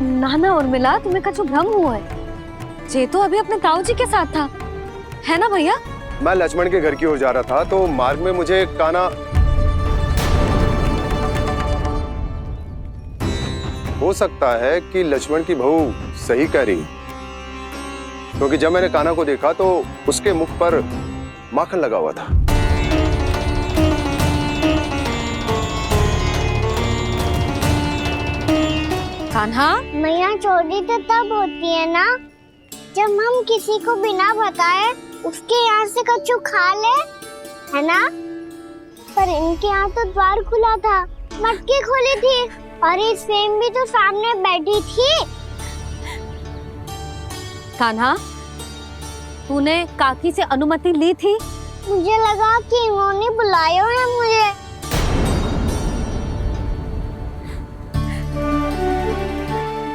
ना ना उर्मिला, तुम्हें कछु भ्रम हुआ है। जे तो अभी अपने ताऊ जी के साथ था, है ना भैया? मैं लक्ष्मण के घर की ओर जा रहा था तो मार्ग में मुझे कान्हा। हो सकता है कि लक्ष्मण की बहू सही कह रही, क्योंकि जब मैंने कान्हा को देखा तो उसके मुख पर माखन लगा हुआ था। कान्हा, मैया चोरी तो तब होती है ना जब हम किसी को बिना बताए उसके यहाँ से कछु खा ले, है ना? पर इनके यहाँ तो द्वार खुला था, मटकी खुली थी और इस फेम भी तो सामने बैठी थी। कान्हा, तूने काकी से अनुमति ली थी? मुझे लगा कि इन्होंने बुलाया है मुझे।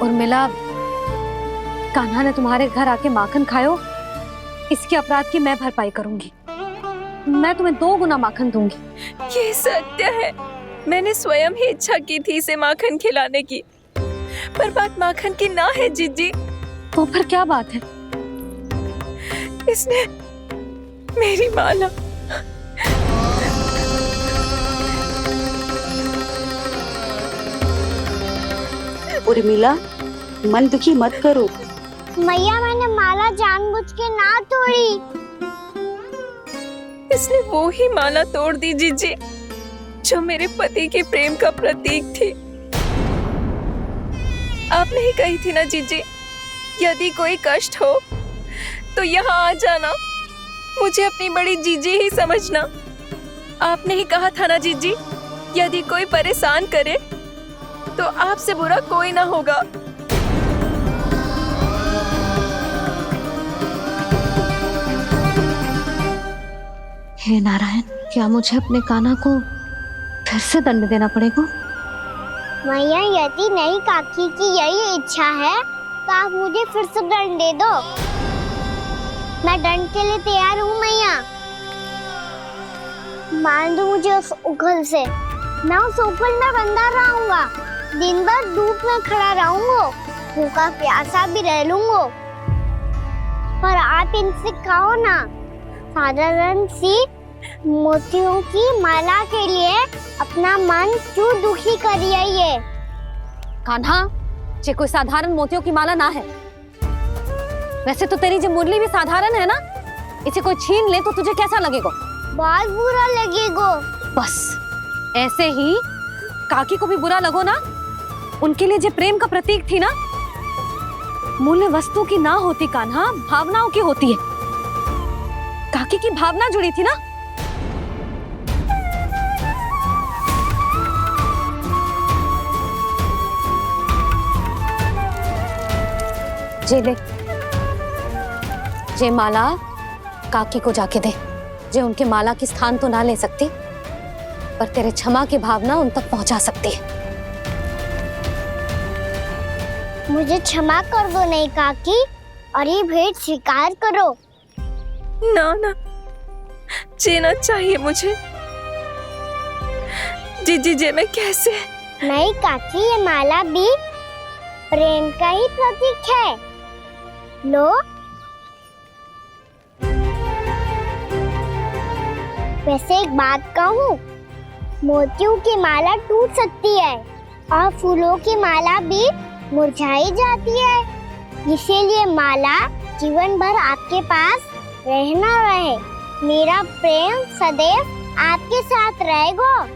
उर्मिला, कान्हा ने तुम्हारे घर आके माखन खायो, इसके अपराध की मैं भरपाई करूंगी। मैं तुम्हें 2 गुना माखन दूंगी। ये सत्य है, मैंने स्वयं ही इच्छा की थी इसे माखन खिलाने की, पर बात माखन की ना है जीजी। तो फिर क्या बात है? इसने मेरी माला। उर्मिला, मन दुखी मत करो। मैया, मैंने माला जानबूझ के ना तोड़ी। इसने वो ही माला तोड़ दी जीजी जो मेरे पति के प्रेम का प्रतीक थी। आपने ही कही थी ना जीजी, यदि कोई कष्ट हो तो यहाँ आ जाना, मुझे अपनी बड़ी जीजी ही समझना। आपने ही कहा था ना जीजी, यदि कोई परेशान करे तो आपसे बुरा कोई ना होगा। हे नारायण, क्या मुझे अपने कान्हा को फिर से दंड देना पड़ेगा? मैया, यदि नहीं काकी की यही इच्छा है तो आप मुझे फिर से दंड दे दो। मैं दंड के लिए तैयार हूँ मैया। मान दो मुझे उस उखल से, मैं उस उखल में बंधा रहूंगा, दिन भर धूप में खड़ा रहूंगा, भूखा प्यासा भी रह लूंगा। पर आप इनसे कहो ना, साधारण सी मोतियों की माला के लिए अपना मन क्यों दुखी करिए ये? कान्हा, ये कोई साधारण मोतियों की माला ना है। वैसे तो तेरी जो मुरली भी साधारण है ना, इसे कोई छीन ले तो तुझे कैसा लगेगा? बहुत बुरा लगेगा। बस ऐसे ही काकी को भी बुरा लगो ना। उनके लिए जो प्रेम का प्रतीक थी ना, मूल्य वस्तु की ना होती कान्हा, भावनाओं की होती है। काकी की भावना जुड़ी थी ना। जे ले, जे माला काकी को जाके दे। जे उनके माला की स्थान तो ना ले सकती, पर तेरे क्षमा की भावना उन तक पहुंचा सकती है। मुझे क्षमा कर दो नहीं काकी, और ये भेंट स्वीकार करो। ना ना, जीना चाहिए मुझे। जीजी जे मैं कैसे? नहीं काकी, ये माला भी प्रेम का ही प्रतीक है। लो। वैसे एक बात कहूँ, मोतियों की माला टूट सकती है और फूलों की माला भी मुरझाई जाती है। इसीलिए माला जीवन भर आपके पास रहना रहे। मेरा प्रेम सदैव आपके साथ रहेगा।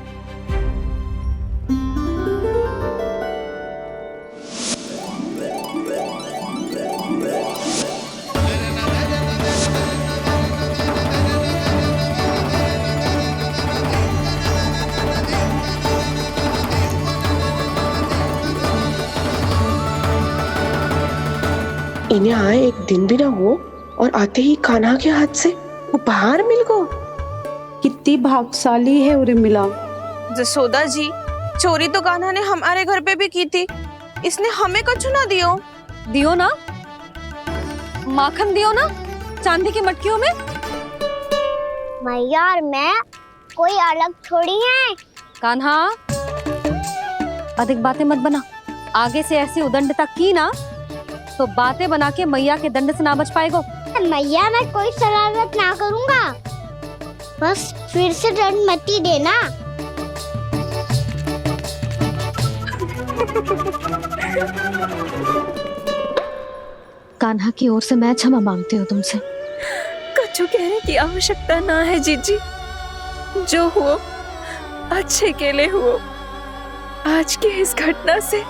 इन्हें आए एक दिन भी ना हो और आते ही कान्हा के हाथ से उपहार मिल गो। कितनी भाग्यशाली है उर्मिला। जसोदा जी, चोरी तो कान्हा ने हमारे घर पे भी की थी, इसने हमें कछु ना दियो। दियो ना, माखन दियो ना, चांदी की मटकियों में। मैया और मैं कोई अलग थोड़ी है। कान्हा, अधिक बातें मत बना। आगे से ऐसी उदंडता की ना तो बातें बना के मैया के दंड से ना बच पाएगो। मैया मैं कोई शरारत ना करूंगा, बस फिर से दंड मत ही देना। कान्हा की ओर से मैं क्षमा मांगती हूँ तुमसे। कछु कहने की आवश्यकता ना है जीजी, जो हुआ अच्छे के लिए हुआ। आज की इस घटना से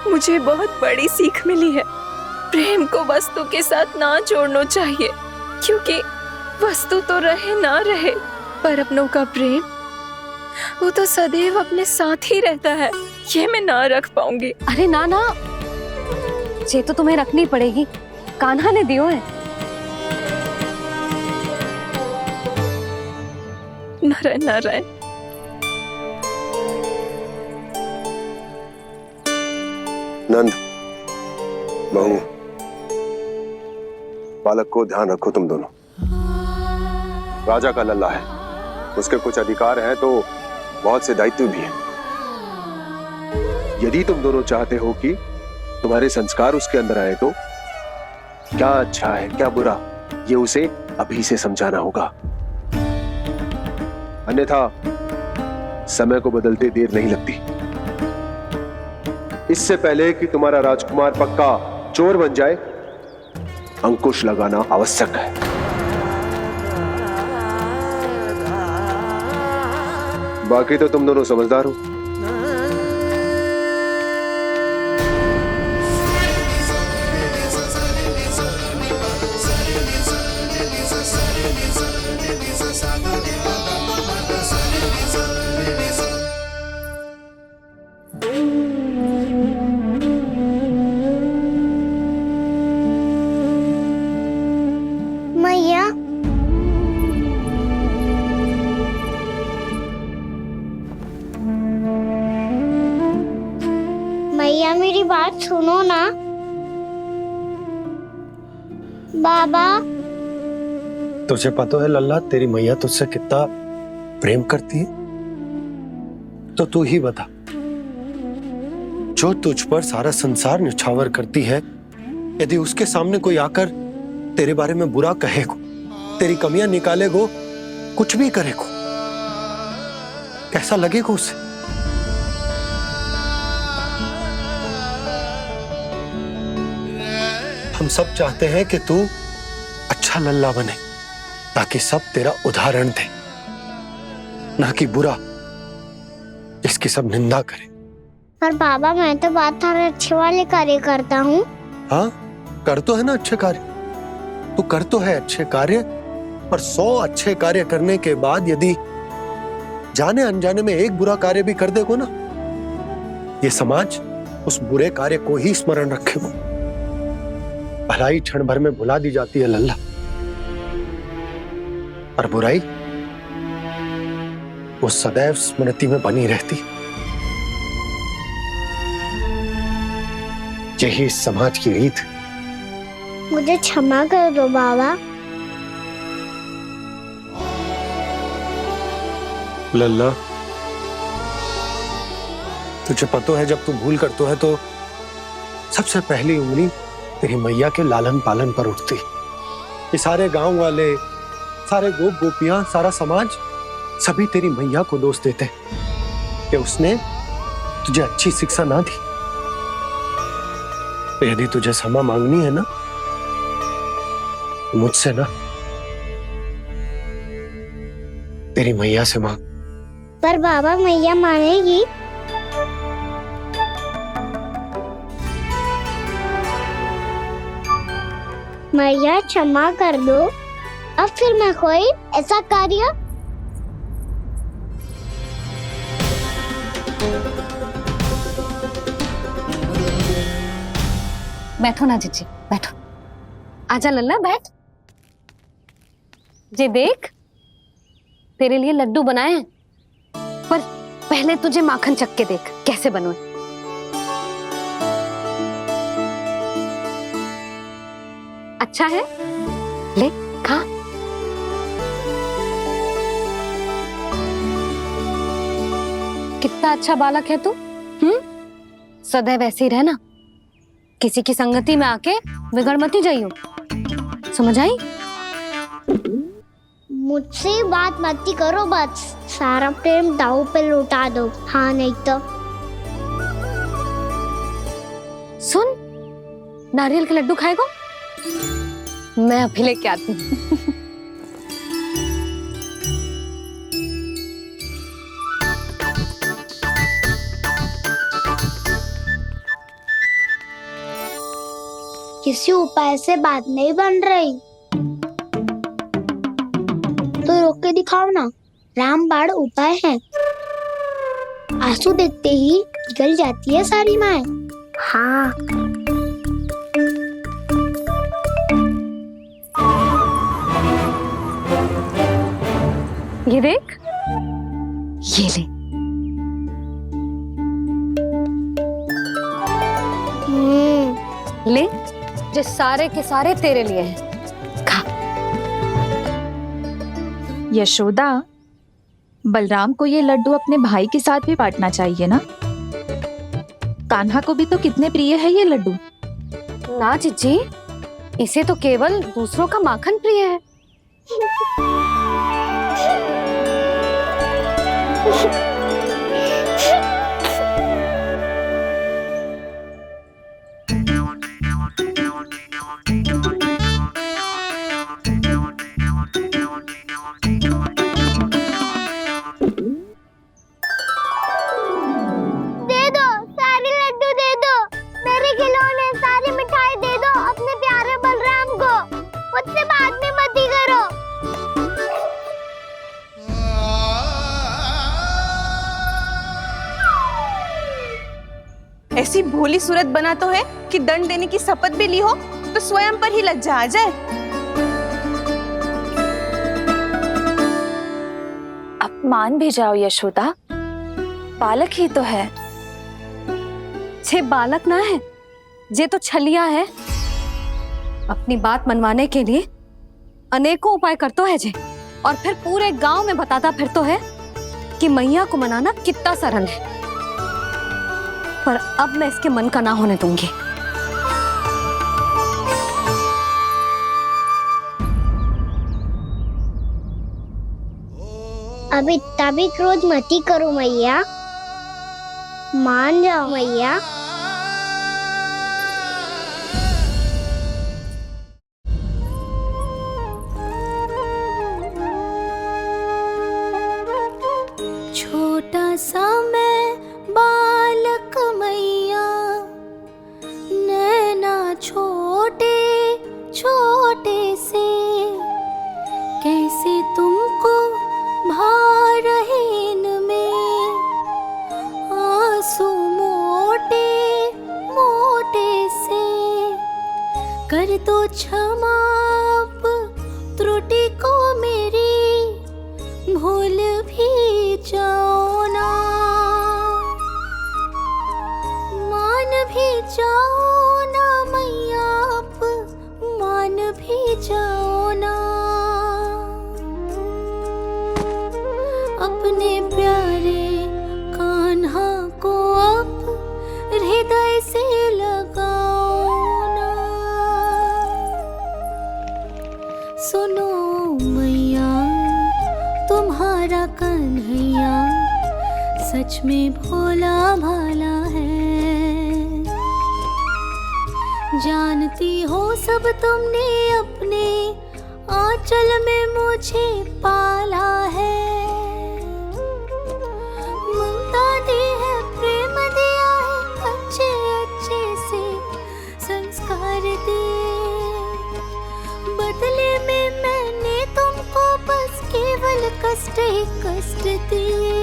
मुझे बहुत बड़ी सीख मिली है। प्रेम को वस्तु के साथ ना जोड़ना चाहिए, क्योंकि वस्तु तो रहे ना रहे, पर अपनों का प्रेम वो तो सदैव अपने साथ ही रहता है। ये मैं ना रख पाऊंगी। अरे ना ना, ये तो तुम्हें रखनी पड़ेगी, कान्हा ने दियो है। नारायण नारायण। नंद, बहू, बालक को ध्यान रखो तुम दोनों। राजा का लल्ला है, उसके कुछ अधिकार हैं तो बहुत से दायित्व भी हैं। यदि तुम दोनों चाहते हो कि तुम्हारे संस्कार उसके अंदर आए तो क्या अच्छा है क्या बुरा, ये उसे अभी से समझाना होगा। अन्यथा समय को बदलते देर नहीं लगती। इससे पहले कि तुम्हारा राजकुमार पक्का चोर बन जाए, अंकुश लगाना आवश्यक है। बाकी तो तुम दोनों समझदार हो। मैया मैया मेरी बात सुनो ना। बाबा तुझे पता है लल्ला, तेरी मैया तुझसे कितना प्रेम करती है? तो तू ही बता, जो तुझ पर सारा संसार निछावर करती है, यदि उसके सामने कोई आकर तेरे बारे में बुरा कहेगो, तेरी कमियां निकालेगो, कुछ भी करेगो, कैसा लगेगा उसे? हम सब चाहते हैं कि तू अच्छा लल्ला बने, ताकि सब तेरा उदाहरण दे, ना कि बुरा जिसकी सब निंदा करे। पर बाबा मैं तो बात हर अच्छे वाले कार्य करता हूँ। हाँ, कर तो है ना अच्छे कार्य, तू कर तो है अच्छे कार्य, पर 100 अच्छे कार्य करने के बाद यदि जाने अनजाने में एक बुरा कार्य भी कर देगो ना, ये समाज उस बुरे कार्य को ही स्मरण रखेगो। भलाई क्षण भर में भुला दी जाती है लल्ला, और बुराई वो सदैव स्मृति में बनी रहती। यही इस समाज की रीत है। मुझे क्षमा कर दो बाबा। लल्ला, तुझे पता है जब तू भूल करतो है तो सबसे पहली उंगली तेरी मैया के लालन पालन पर उठती। ये सारे गांव वाले, सारे गोप गोपियां, सारा समाज, सभी तेरी मैया को दोष देते कि उसने तुझे अच्छी शिक्षा ना दी। तो यदि तुझे क्षमा मांगनी है ना, मुझसे ना, तेरी मैया से मांग। पर बाबा मैया मानेगी? मैया क्षमा कर दो, अब फिर मैं कोई ऐसा कार्य। बैठो ना जीजी, बैठो। आजा लल्ला, बैठ। जे देख, तेरे लिए लड्डू बनाए हैं, पर पहले तुझे माखन चख के देख कैसे बनो। अच्छा है, ले खा। कितना अच्छा बालक है तू, सदैव ऐसे ही रहना, किसी की संगति में आके बिगड़ मती जाइयो, समझ आई? मुझसे बात मत करो, बस सारा प्रेम दाव पे लुटा दो। हाँ नहीं तो सुन, नारियल के लड्डू खाएगो? मैं अभी लेके आती हूँ। किसी उपाय से बात नहीं बन रही तो रोक के दिखाओ ना। रामबाण उपाय है, आंसू देखते ही निकल जाती है सारी माए। हाँ ये देख, ये ले। ले, जो सारे के सारे तेरे लिए हैं, खा। यशोदा, बलराम को ये लड्डू अपने भाई के साथ भी बांटना चाहिए ना। कान्हा को भी तो कितने प्रिय है ये लड्डू। ना जीजी, इसे तो केवल दूसरों का माखन प्रिय है। दे दो, सारे लड्डू दे दो, मेरे खिलौने, सारी मिठाई दे दो अपने प्यारे बलराम को। मुझसे बात में मत ही करो। ऐसी भोली सूरत बना तो है कि दंड देने की शपथ भी ली हो तो स्वयं पर ही लज्जा आ जाए। अब मान भी जाओ यशोदा, बालक ही तो है। छे बालक ना है, जे तो छलिया है। अपनी बात मनवाने के लिए अनेकों उपाय करतो है जे, और फिर पूरे गांव में बताता फिरतो है कि मैया को मनाना कितना सरल है। पर अब मैं इसके मन का ना होने दूंगी। अब इतना भी क्रोध मत ही करो मैया, मान जाओ मैया। छोटा सा मैं बालक मैया, नैना छोटे छोटे से, कैसे तुमको भा रहे इनमें आंसू मोटे मोटे से। कर दो क्षमा त्रुटि को मेरी, भूल भी जाओ ना, मान भी जाओ ना मैया, आप मान भी जाओ ना। अपने प्यारे कान्हा को अब हृदय से लगाओ ना। सुनो मैया, तुम्हारा कन्हैया सच में भोला भाला है। जानती हो सब तुमने अपने आंचल में मुझे पाला है। ममता दी है, प्रेम दिया है, अच्छे अच्छे से संस्कार दिए। बदले में मैंने तुमको बस केवल कष्ट ही कष्ट दिए।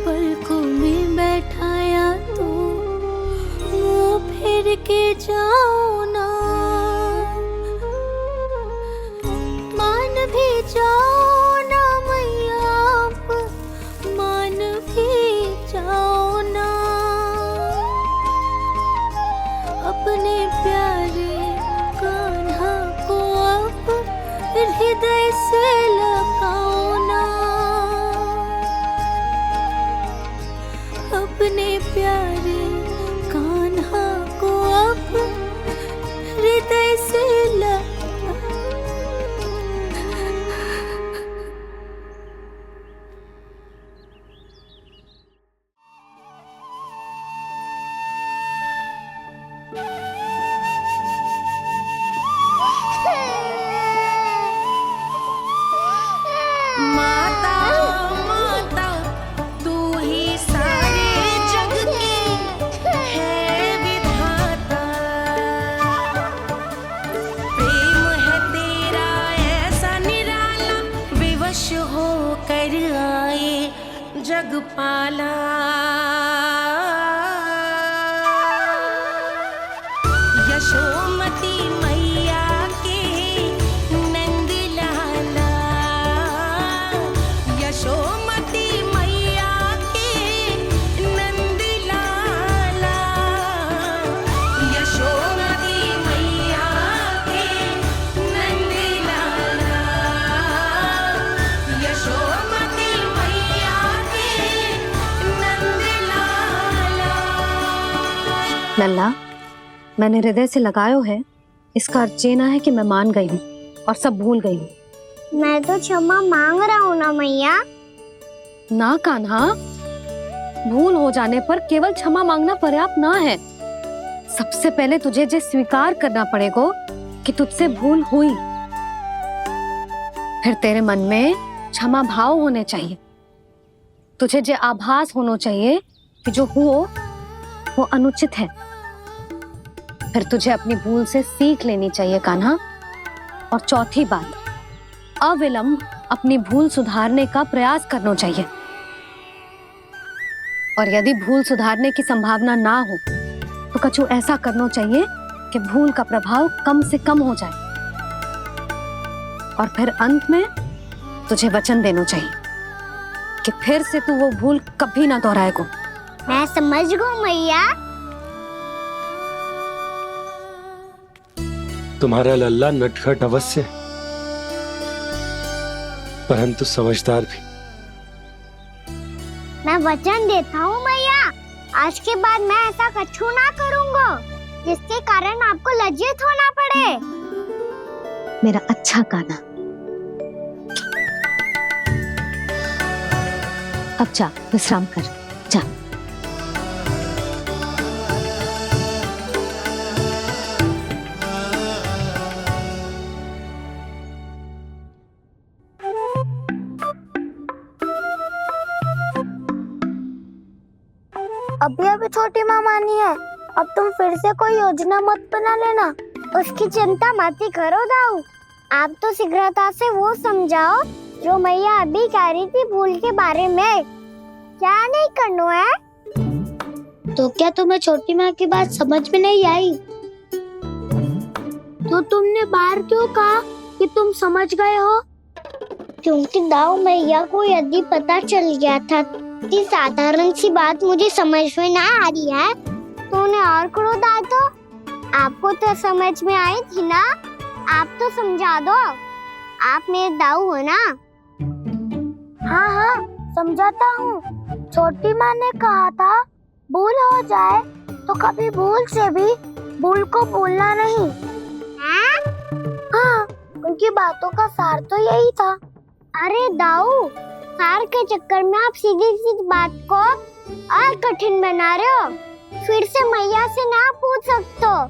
पलकों में बैठाया तो मुंह फेर के जाओ ना, मान भी जाओ ना मैया, आप मान भी जाओ ना। अपने प्यारे कान्हा को अब हृदय से लगाओ ना। अपने प्यारे लल्ला, मैंने हृदय से लगायो है, इसका अर्थ ये ना है कि मैं मान गई हूँ और सब भूल गई हूँ। मैं तो क्षमा मांग रहा हूँ ना मैया। ना कान्हा, भूल हो जाने पर केवल क्षमा मांगना पर्याप्त ना है। सबसे पहले तुझे ये स्वीकार करना पड़ेगा कि तुझसे भूल हुई। फिर तेरे मन में क्षमा भाव होने चाहिए। तुझे जो आभास होना चाहिए कि जो हुआ वो अनुचित है। फिर तुझे अपनी भूल से सीख लेनी चाहिए कान्हा। और चौथी बात, अविलंब अपनी भूल सुधारने का प्रयास करना चाहिए। और यदि भूल सुधारने की संभावना ना हो तो कछु ऐसा करना चाहिए कि भूल का प्रभाव कम से कम हो जाए। और फिर अंत में तुझे वचन देना चाहिए कि फिर से तू वो भूल कभी ना दोहराएगा। मैं समझ गई मैया। तुम्हारा लल्ला नटखट अवश्य, परंतु समझदार भी। मैं वचन देता हूँ मैया, आज के बाद मैं ऐसा कछु ना करूँगा जिसके कारण आपको लज्जित होना पड़े। मेरा अच्छा कान्हा, अब जा विश्राम कर, जा। अभी अभी छोटी माँ मानी है, अब तुम फिर से कोई योजना मत बना लेना। उसकी चिंता मत ही करो दाऊ। आप तो शीघ्रता से वो समझाओ जो मैया अभी कह रही थी भूल के बारे में। क्या नहीं करना है? तो क्या तुम्हें छोटी माँ की बात समझ में नहीं आई? तो तुमने बाहर क्यों कहा कि तुम समझ गए हो? क्योंकि दाऊ मैया को यदि पता चल गया था इतनी साधारण सी बात मुझे समझ में ना आ रही है तो उन्हें और क्रोध आया तो? आपको तो समझ में आई थी ना, आप तो समझा दो। आप मेरे दाऊ हो ना। हाँ हाँ समझाता हूँ। छोटी माँ ने कहा था भूल हो जाए तो कभी भूल से भी भूल को भूलना नहीं। हाँ, उनकी बातों का सार तो यही था। अरे दाऊ, सार के चक्कर में आप सीधी सीधी बात को और कठिन बना रहे हो। फिर से मैया से ना पूछ सकते हो,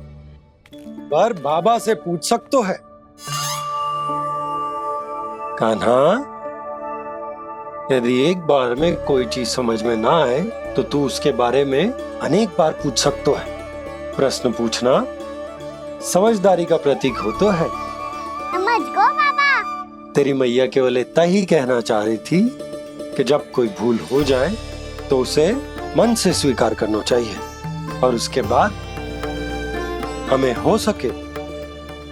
पर बाबा से पूछ सकते है। कान्हा, यदि एक बार में कोई चीज समझ में ना आए तो तू उसके बारे में अनेक बार पूछ सकते है। प्रश्न पूछना समझदारी का प्रतीक होता है। समझ गो बाबा। तेरी मैया केवल इतना ही कहना चाह रही थी कि जब कोई भूल हो जाए तो उसे मन से स्वीकार करना चाहिए और उसके बाद हमें हो सके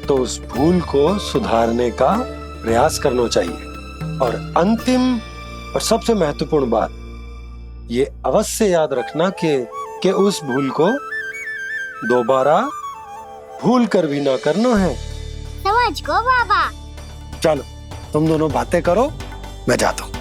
तो उस भूल को सुधारने का प्रयास करना चाहिए। और अंतिम और सबसे महत्वपूर्ण बात ये अवश्य याद रखना कि उस भूल को दोबारा भूल कर भी ना करना है। समझ गो बाबा। चलो तुम दोनों बातें करो, मैं जाता हूँ।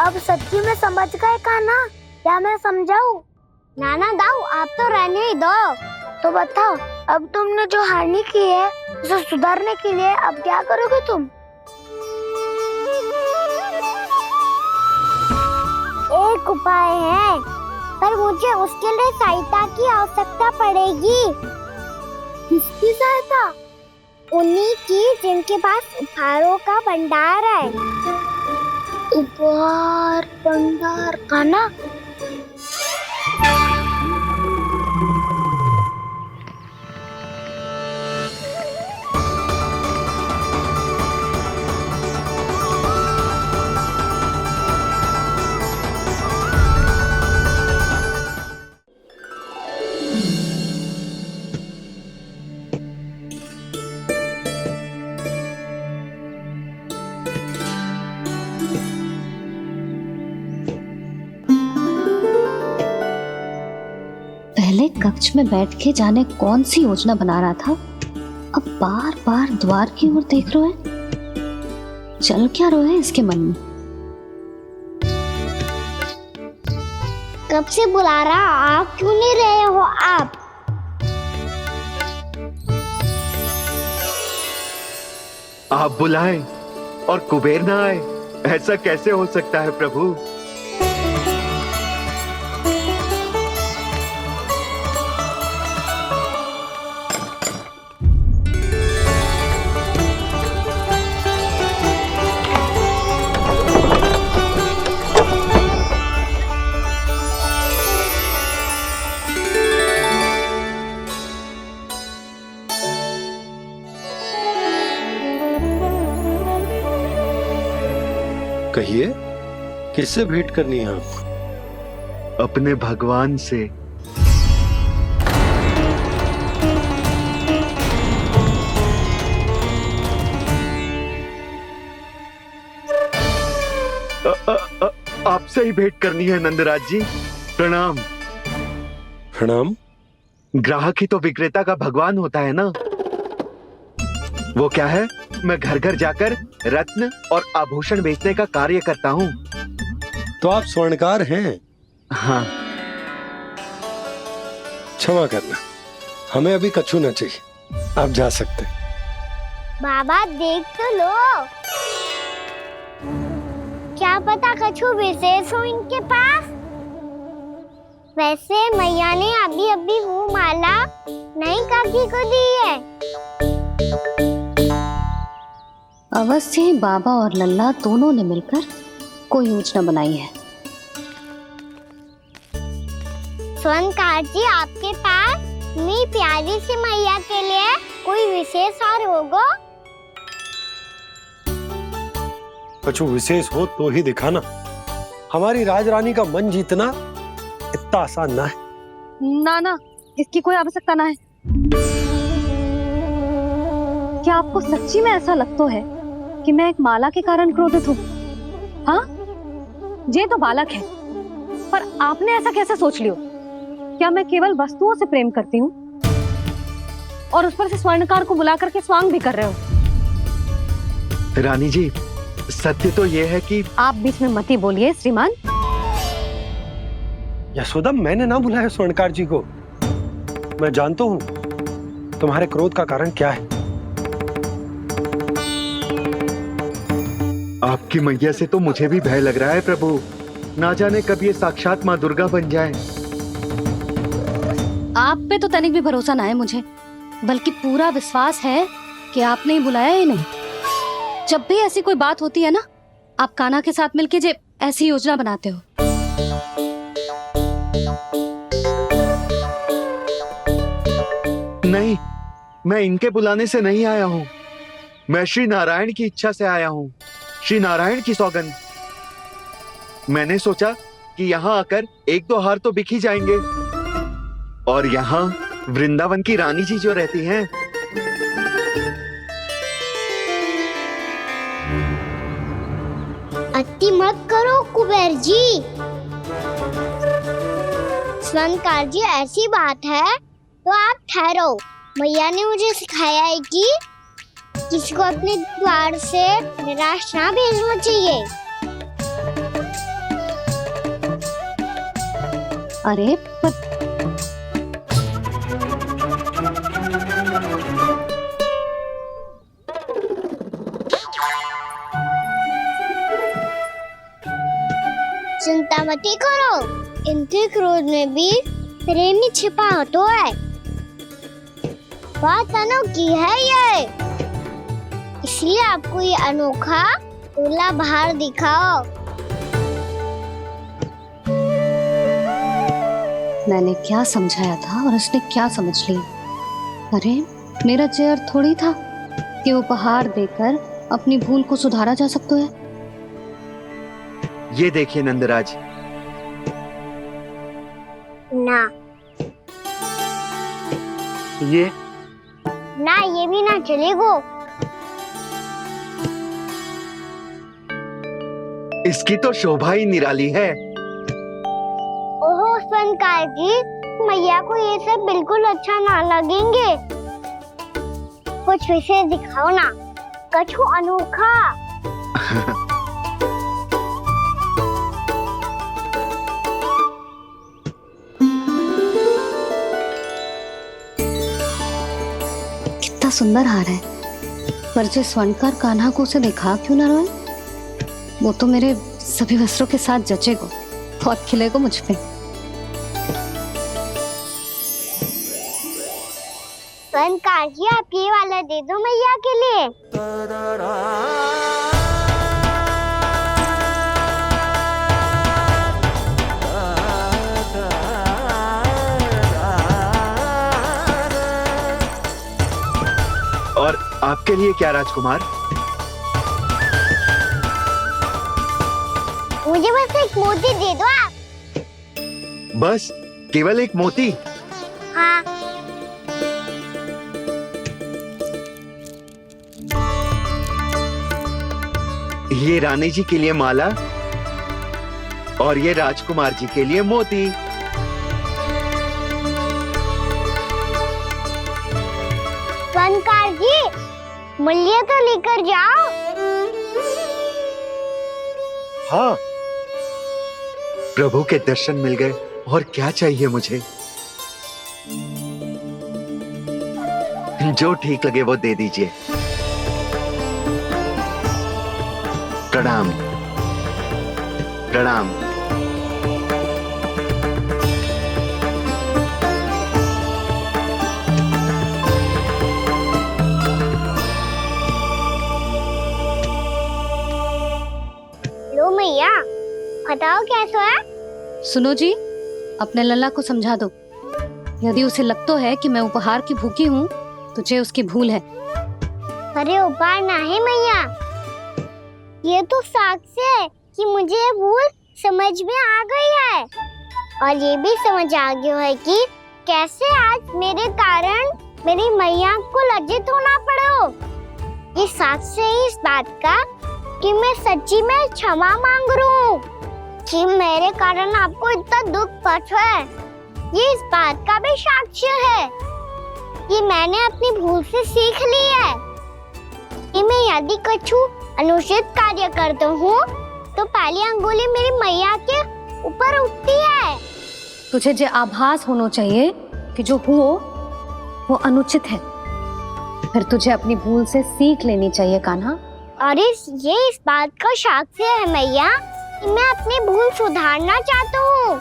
अब सच्ची में समझ गए कान्हा, क्या मैं समझाऊं? नाना दाऊ, आप तो रहने ही दो। तो बताओ, अब तुमने जो हानि की है उसे सुधारने के लिए अब क्या करोगे तुम? एक उपाय है, पर मुझे उसके लिए सहायता की आवश्यकता पड़ेगी। किसकी सहायता? उन्हीं की जिनके पास उपहारों का भंडार है। उपहार भंडार का ना? पहले कक्ष में बैठ के जाने कौन सी योजना बना रहा था अब बार बार द्वार की ओर देख रहे हैं। चल क्या रहे हैं इसके मन में? कब से बुला रहा, आप क्यों नहीं रहे हो? आप बुलाएं और कुबेर ना आए, ऐसा कैसे हो सकता है प्रभु? कहिए, किससे भेंट करनी है आपको? अपने भगवान से। आपसे ही भेंट करनी है नंदराज जी। प्रणाम। प्रणाम। ग्राहक ही तो विक्रेता का भगवान होता है ना। वो क्या है, मैं घर घर जाकर रत्न और आभूषण बेचने का कार्य करता हूँ। तो आप स्वर्णकार हैं? हाँ। क्षमा करना, हमें अभी कछु न चाहिए, आप जा सकते। बाबा देख तो लो, क्या पता कछु विशेष हो इनके पास। वैसे मैया ने अभी अभी वो माला नई काकी को दी है। अवश्य ही बाबा और लल्ला दोनों ने मिलकर कोई योजना बनाई है। स्वर्णकार जी, आपके पास मेरी प्यारी सी मैया के लिए कोई विशेष हार होगा? कछु विशेष हो तो ही दिखाना। हमारी राजरानी का मन जीतना इतना आसान ना है। ना ना, इसकी कोई आवश्यकता ना है। क्या आपको सच्ची में ऐसा लगता है कि मैं एक माला के कारण क्रोधित हूँ? हाँ, ये तो बालक है, पर आपने ऐसा कैसे सोच लियो? क्या मैं केवल वस्तुओं से प्रेम करती हूँ और उस पर से स्वर्णकार को बुला करके स्वांग भी कर रहे हो? रानी जी, सत्य तो यह है कि आप बीच में मत ही बोलिए श्रीमान। यशोदा, मैंने ना बुलाया स्वर्णकार जी को। मैं जानता हूँ तुम्हारे क्रोध का कारण क्या है। आपकी मैया से तो मुझे भी भय लग रहा है प्रभु। ना जाने कब ये साक्षात माँ दुर्गा बन जाए। आप पे तो तनिक भी भरोसा ना है मुझे, बल्कि पूरा विश्वास है कि आपने ही बुलाया ही नहीं। जब भी ऐसी कोई बात होती है ना, आप कान्हा के साथ मिलके जे ऐसी योजना बनाते हो। नहीं, मैं इनके बुलाने से नहीं आया हूँ। मैं श्री नारायण की इच्छा से आया हूँ, श्री नारायण की सौगंध। मैंने सोचा कि यहाँ आकर एक दो हार तो बिक ही जाएंगे। और यहाँ वृंदावन की रानी जी जो रहती हैं, अति मत करो कुबेर जी। स्वर्णकार जी, ऐसी बात है तो आप ठहरो। मैया ने मुझे सिखाया है कि किसी को अपने द्वार से निराश ना भेजना चाहिए। अरे पर चिंता मत करो, इनके क्रोध में भी प्रेम ही छिपा होता है। बात अनोखी है ये, इसलिए आपको ये अनोखा दूल्हा बाहर दिखाओ। मैंने क्या समझाया था और उसने क्या समझ लिया? अरे मेरा चेयर थोड़ी था कि उपहार देकर अपनी भूल को सुधारा जा सकता है। ये देखिए नंदराज। ना ये ना, ये भी ना चलेगो। इसकी तो शोभा ही निराली है। ओहो स्वर्णकार जी, मैया को ये सब बिल्कुल अच्छा ना लगेंगे। कुछ विशेष दिखाओ ना, कछु अनोखा। कितना सुंदर हार है, पर जो स्वर्णकार कान्हा को उसे दिखा क्यों ना रोए? वो तो मेरे सभी वस्त्रों के साथ जचेगा, बहुत खिलेगा मुझ पे। स्वर्णकार जी, आप ये वाला दे दो मैया के लिए। और आपके लिए क्या राजकुमार? मुझे बस एक मोती दे दो आप। बस केवल एक मोती? हाँ। ये रानी जी के लिए माला और ये राजकुमार जी के लिए मोती। स्वर्णकार जी, मूल्य तो लेकर जाओ। हाँ, प्रभु के दर्शन मिल गए, और क्या चाहिए मुझे? जो ठीक लगे वो दे दीजिए। प्रणाम प्रणाम। लो मैया, बताओ कैसा है? सुनो जी, अपने लल्ला को समझा दो। यदि उसे लगता है कि मैं उपहार की भूखी हूँ, तुझे उसकी भूल है। अरे उपहार ना है मैया, ये तो साक्ष्य है कि मुझे ये भूल समझ में आ गई है, और ये भी समझ आ गया है कि कैसे आज मेरे कारण मेरी मैया को लज्जित होना पड़ो। ये साक्ष्य है इस बात का कि मैं सच्ची में क्षमा मांग रहा हूँ कि मेरे कारण आपको इतना दुख पहुंचा है। ये इस बात का भी साक्ष्य है कि मैंने अपनी भूल से सीख ली है कि मैं यदि कछु अनुचित कार्य करता हूँ तो पहली अंगुली मेरी मैया के ऊपर उठती है। तुझे जो आभास होना चाहिए कि जो हुआ वो अनुचित है, फिर तुझे अपनी भूल से सीख लेनी चाहिए कान्हा। और ये इस बात का साक्ष्य है मैया कि मैं अपनी भूल सुधारना चाहता हूँ।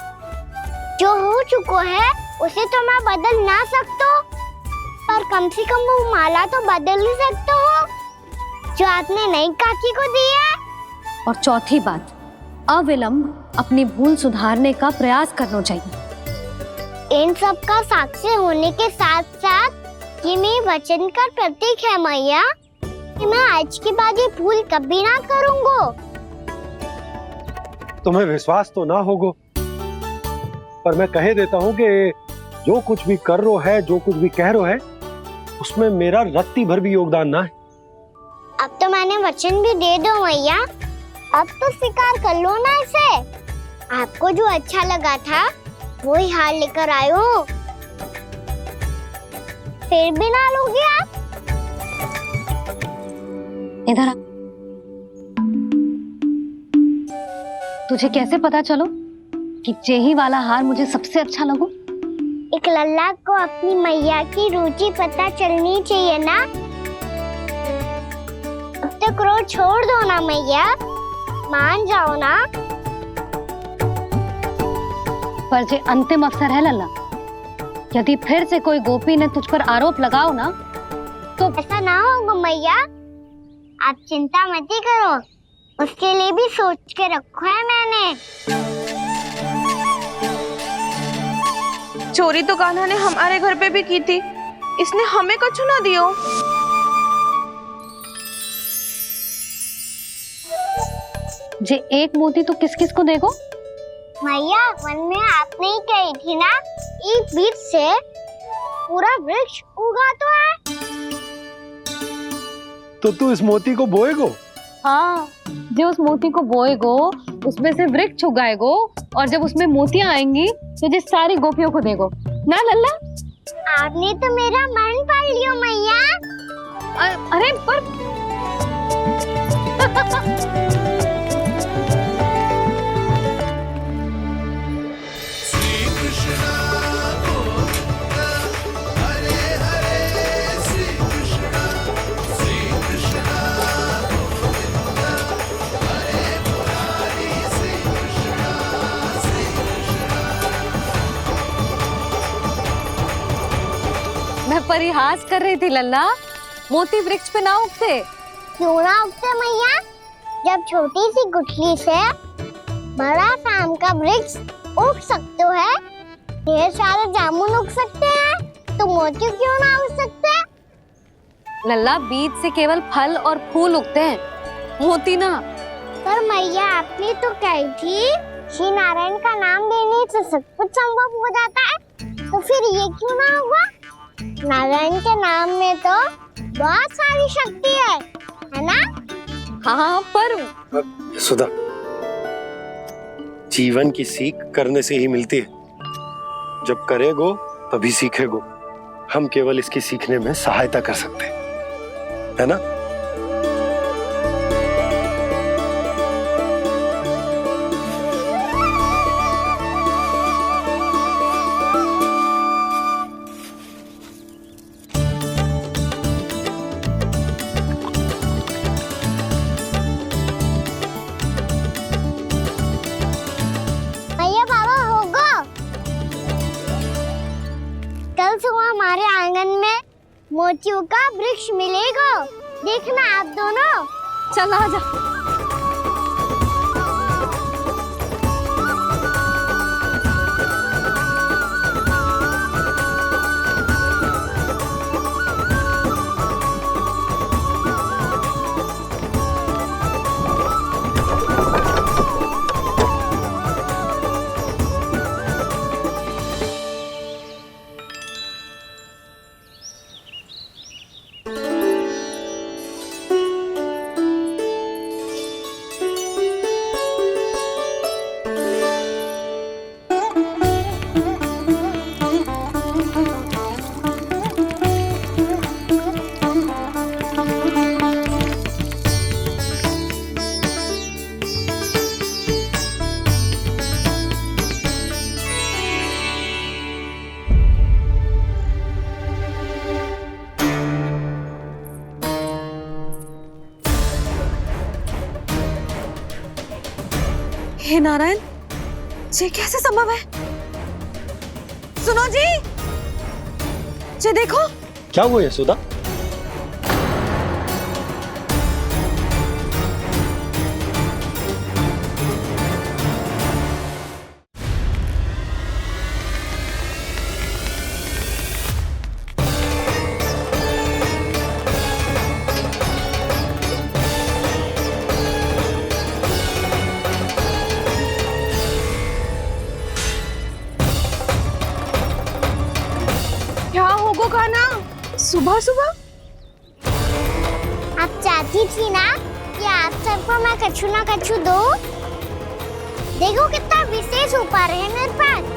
जो हो चुका है उसे तो मैं बदल ना सकता, पर कम से कम वो माला तो बदल ही सकता हूँ जो आपने नई काकी को दी है। और चौथी बात, अविलंब अपनी भूल सुधारने का प्रयास करना चाहिए। इन सब का साक्षी होने के साथ साथ ये मेरे वचन का प्रतीक है मैया कि मैं आज के बाद ये भूल कभी ना करूँगा। तुम्हें विश्वास तो ना होगो, पर मैं कह देता हूँ कि जो कुछ भी कर रो है, जो कुछ भी कह रो है, उसमें मेरा रत्ती भर भी योगदान ना है। अब तो मैंने वचन भी दे दो मैया, अब तो स्वीकार कर लो ना इसे। आपको जो अच्छा लगा था वो ही हार लेकर आयो, फिर भी ना लोगे आप? इधर आ। तुझे कैसे पता चलो कि जेही वाला हार मुझे सबसे अच्छा लगो? एक लल्ला को अपनी मैया की रुचि पता चलनी चाहिए ना। अब तक क्रोध छोड़ दो ना मैया, मान जाओ ना। पर जे अंतिम अवसर है लल्ला, यदि फिर से कोई गोपी ने तुझ पर आरोप लगाओ ना तो ऐसा ना होगा मैया, आप चिंता मत ही करो, उसके लिए भी सोच के रखा है मैंने। चोरी तो कान्हा ने हमारे घर पे भी की थी, इसने हमें कुछ ना दियो। जे एक मोती तो किस किस को देगो? मैया, मन में आपने ही कही थी ना, एक बीज से पूरा वृक्ष उगा तो है। तो तू इस मोती को बोएगो? हाँ, जो उस मोती को बोएगो उसमें से वृक्ष उगाएगो, और जब उसमें मोतियां आएंगी तो जिस सारी गोपियों को देगो ना लल्ला। आपने तो मेरा मन पढ़ लियो मैया। अरे पर मैं परिहास कर रही थी लल्ला, मोती वृक्ष पे ना उगते। क्यों ना उगते मैया? जब छोटी सी गुठली से बड़ा सा आम का वृक्ष उग सकते है, ढेर सारे जामुन उग सकते हैं, तो मोती क्यों ना उग सकते? लल्ला, बीज से केवल फल और फूल उगते हैं, मोती ना। पर मैया आपने तो कही थी श्री नारायण का नाम लेने से सब कुछ संभव हो जाता है, तो फिर ये क्यों ना हुआ? नारायण के नाम में तो बहुत सारी शक्ति है ना? हाँ पर सुधा, जीवन की सीख करने से ही मिलती है। जब करेगो तभी सीखेगो। हम केवल इसकी सीखने में सहायता कर सकते हैं, है ना? भैया बाबा होगा, कल सुबह हमारे आंगन में मोतियों का वृक्ष मिलेगा, देखना आप दोनों। चल आ जा। हे नारायण, ये कैसे संभव है? सुनो जी, ये देखो। क्या हुआ यशोदा? क्या होगा कान्हा? सुबह सुबह आप चाहती थी ना कि आप सबको मैं कछु ना कछु दूं? देखो कितना विशेष उपहार है मेरे पास।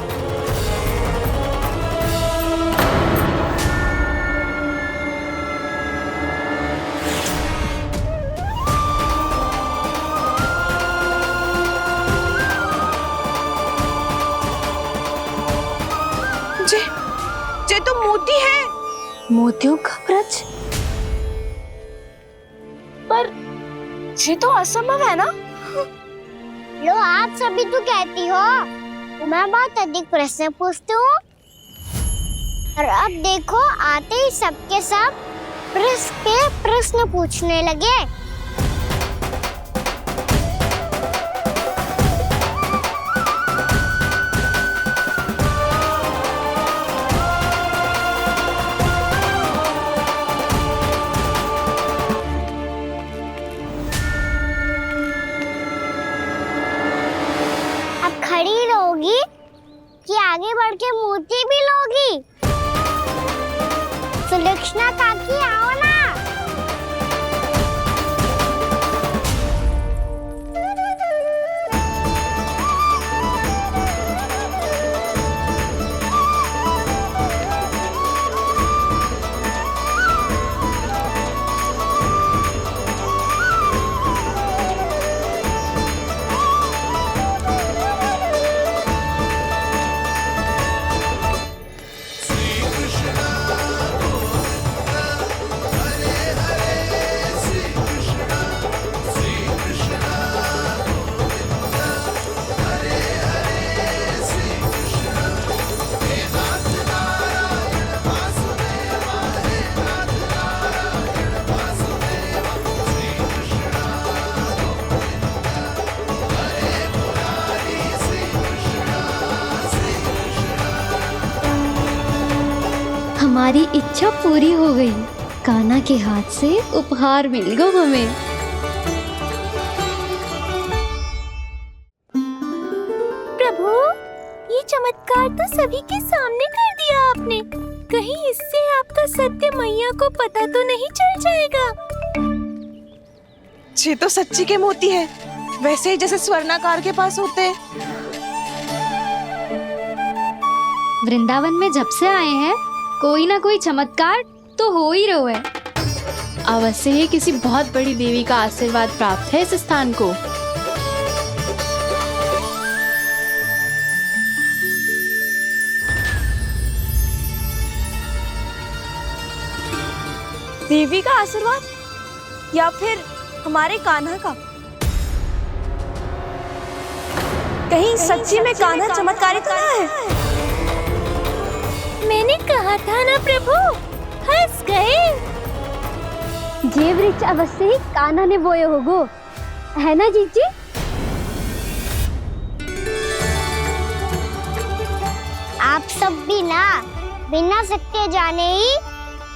ये तो मोती है। मोतियों का ब्रज? पर ये तो असंभव है ना? लो, आप सभी तो कहती हो मैं बहुत अधिक प्रश्न पूछती हूँ, और अब देखो आते ही सबके सब प्रश्न पूछने लगे। खड़ी रहोगी कि आगे बढ़ के मोती भी लोगी? सुलक्षणा काकी आओ ना। हमारी इच्छा पूरी हो गई। कान्हा के हाथ से उपहार मिल गया हमें। प्रभु, ये चमत्कार तो सभी के सामने कर दिया आपने। कहीं इससे आपका सत्य मैया को पता तो नहीं चल जाएगा? ये तो सच्ची के मोती है, वैसे ही जैसे स्वर्णाकार के पास होते हैं। वृंदावन में जब से आए हैं कोई ना कोई चमत्कार तो हो ही रहा है। अवश्य ही किसी बहुत बड़ी देवी का आशीर्वाद प्राप्त है इस स्थान को। देवी का आशीर्वाद या फिर हमारे कान्हा का? कहीं सच्ची में कान्हा चमत्कारी तो ना है? मैंने कहा था ना प्रभु, हंस गए। ये वृक्ष अवश्य ही कान्हा ने बोए होगो, है ना जीजी? आप सब भी ना बिना सत्य जाने ही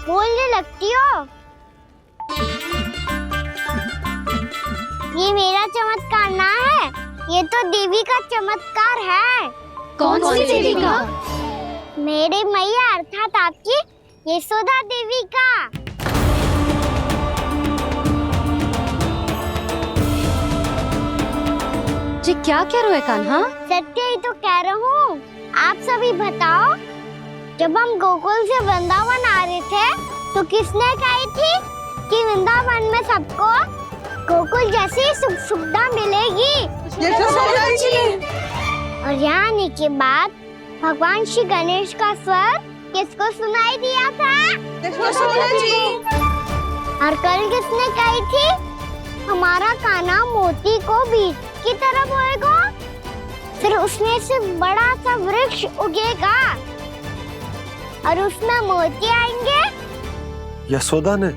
बोलने लगती हो। ये मेरा चमत्कार ना है, ये तो देवी का चमत्कार है। कौन सी देवी का? मेरे मैया अर्थात आपकी यशोदा देवी का। जी क्या कह रहे हो कान्हा? सत्य ही तो कह रहा हूँ। आप सभी बताओ, जब हम गोकुल से वृंदावन आ रहे थे तो किसने कही थी कि वृंदावन में सबको गोकुल जैसी सुख सुविधा मिलेगी? यशोदा जी ने। और यहाँ आने के बाद भगवान श्री गणेश का स्वर किसको सुनाई दिया था? यशोदा जी। और कल किसने कही थी हमारा कान्हा मोती को बीज की तरह बोएगा, फिर उसमें से बड़ा सा वृक्ष उगेगा और उसमें मोती आएंगे? यशोदा ने।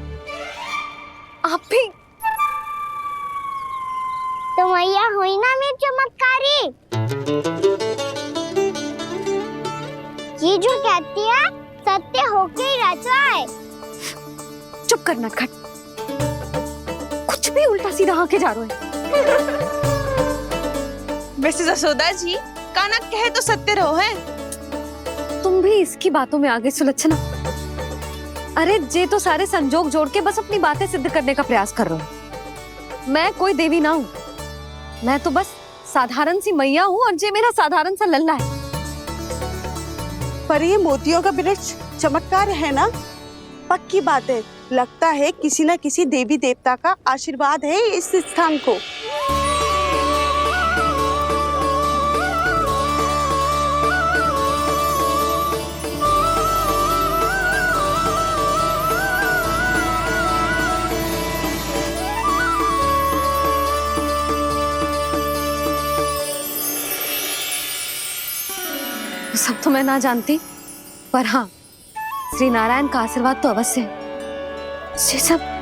आप भी तो मैया हुई ना मेरी चमत्कारी। ये जो कहती है सत्य होके ही रहता है। चुप कर नटखट, कुछ भी उल्टा सीधा आके जा रहे हैं। वैसे यशोदा जी, कान्हा कहे तो सत्य रहो है। तुम भी इसकी बातों में आगे सुलझना। अरे जे तो सारे संजोग जोड़ के बस अपनी बातें सिद्ध करने का प्रयास कर रहे हो। मैं कोई देवी ना हूँ, मैं तो बस साधारण सी मैया हूँ और जे मेरा साधारण सा लल्ला है। पर ये मोतियों का वृक्ष चमत्कार है ना? पक्की बात है, लगता है किसी न किसी देवी देवता का आशीर्वाद है इस स्थान को। सब तो मैं ना जानती, पर हाँ, श्री नारायण का आशीर्वाद तो अवश्य है। ये सब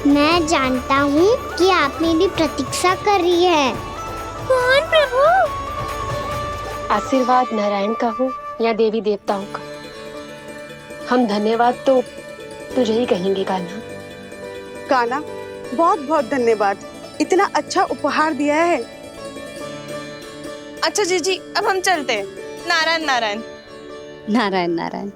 मैं जानता हूँ कि आप मेरी प्रतीक्षा कर रही है। कौन प्रभु? आशीर्वाद नारायण का हो या देवी देवताओं का, हम धन्यवाद तो तुझे ही कहेंगे कान्हा। कान्हा, बहुत बहुत धन्यवाद, इतना अच्छा उपहार दिया है। अच्छा जीजी, अब हम चलते हैं। नारायण नारायण। नारायण नारायण।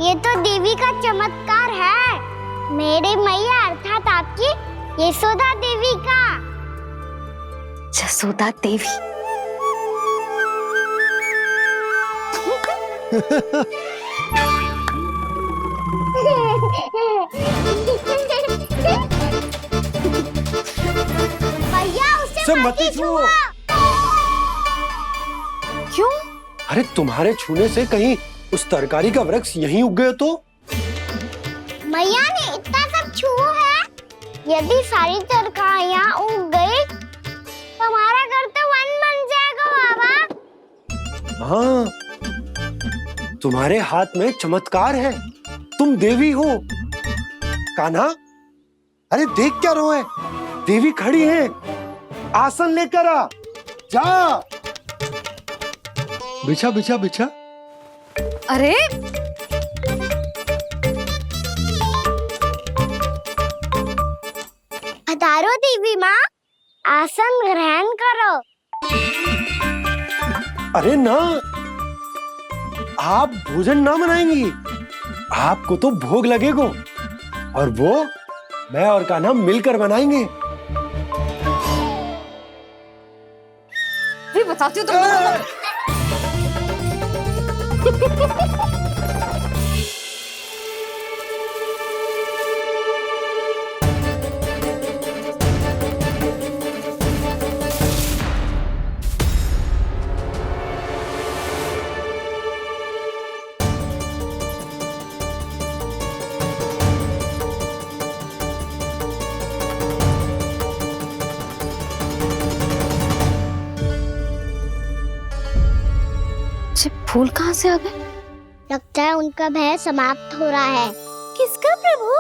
ये तो देवी का चमत्कार है, मेरी मैया अर्थात आपकी यशोदा देवी का। जसोदा देवी। भैया उसे मत छुओ। क्यों? अरे तुम्हारे छूने से कहीं उस तरकारी का वृक्ष यहीं उग गए तो? मैया ने इतना सब छुआ है, यदि सारी तरकारियां उग गई तो हमारा घर तो वन बन जाएगा बाबा। हाँ, तुम्हारे हाथ में चमत्कार है, तुम देवी हो। कान्हा, अरे देख क्या रहो है, देवी खड़ी है, आसन लेकर आ, जा। बिछा बिछा बिछा। अरे पधारो देवी माँ, आसन ग्रहण करो। अरे ना, आप भोजन ना बनाएंगी, आपको तो भोग लगेगा और वो मैं और कान्हा मिलकर बनाएंगे। भी बताती हूँ तुमको। फूल कहाँ से आ गए? लगता है उनका भय समाप्त हो रहा है। किसका प्रभु?